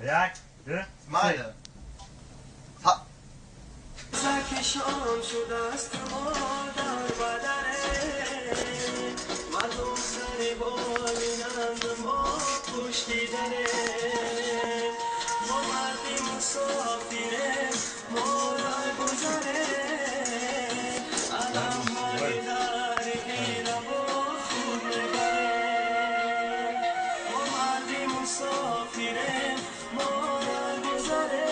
یک دو مایه زکشان شده است ما در بدنه مردم سر بالینند ما پشتی دره ما مردی مسافره ما را گذره علم های در ایره و خود نگره ما مردی مسافره ما را گذره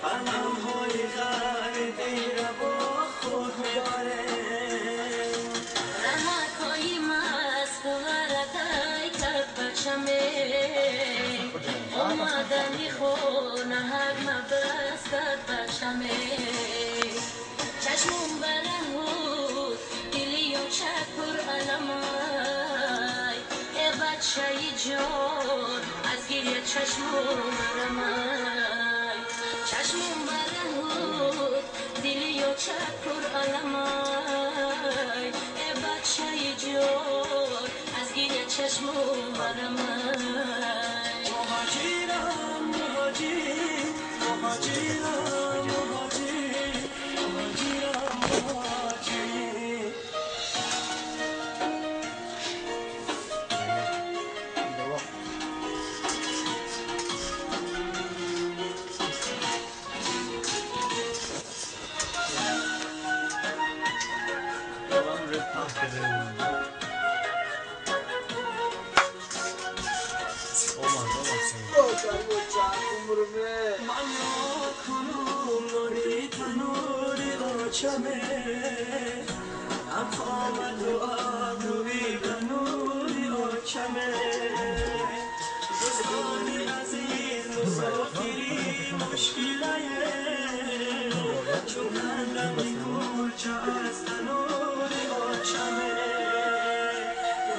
علم های در ایره و خود نگره رمکایی مست وردای کرد بچمه اومدنی خونه هر مبست کرد بچمه چشمون برهود دلی و چک پر علمای ای بچه جان از گیری چشمون مرمای چشمون برهود دلی و چک پر علمای ای بچه جان از گیری چشمون مرمای مهاجرم مهاجر مهاجرم مهاجر مهاجرم مهاجر من را کنم ناری تنوری آچمه نفامد و آبروی بنوری آچمه دوستانی عزیز مسافری مشکله چون هندمی کلچه از تنوری آچمه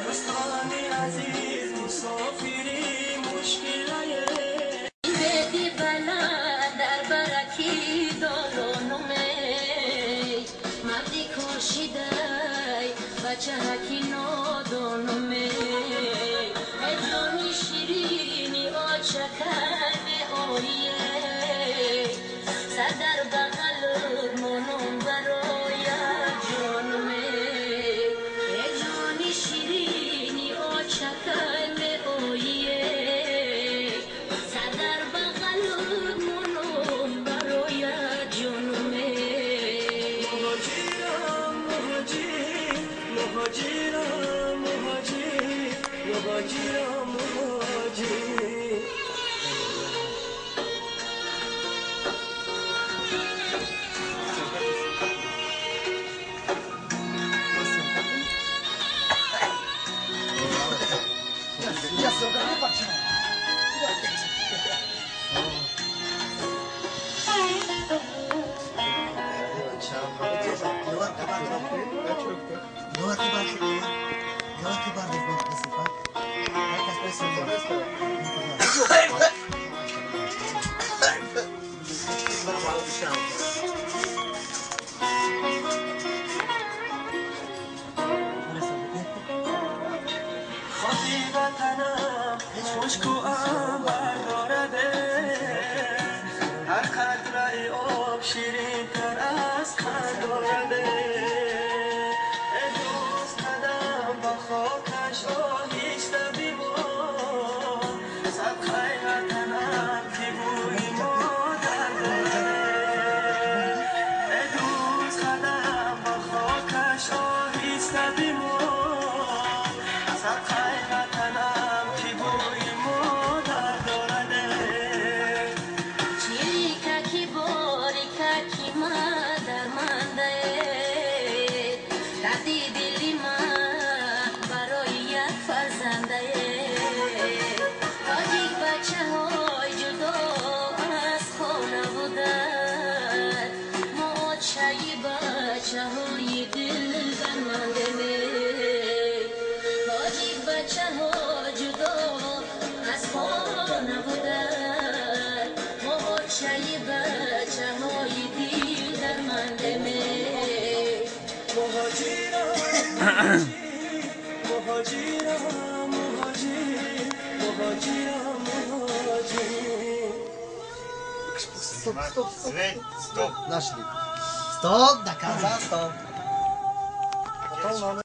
دوستانی عزیز مسافری مشکله بدی بلند در برکی دارونومه مردی کشیدای بچه هکی نادونومه ادرانی شیرینی آچکن آیه سر در بغل منون برای جانومه ادرانی شیرینی آچکن آیه مهاجرم مهاجر مهاجرم مهاجر خاطی وطنم مشک و عنبر دارده هر قطره آب شیرین تر از قند دارده ای دوست قدم با خاکش آهیسته بیمان صدقه وطنم که بوی مادر دارده ای دوست قدم با خاکش آهیسته بیمان صدقه وطنم که بوی مادر دارده چیریککی باریککی مادر منده دردی دلی من برای یک فرزنده تاجیک بچه های جدا از خانه بودن ما چایی بچه های دل برمنده تاجیک بچه ها جدا از خانه بودن ما چایی بچه های دل درمنده مهاجرم مهاجرم مهاجر مهاجرم Стоп, стоп, стоп. Стоп. Нашли. Стоп, доказа, стоп. Потом надо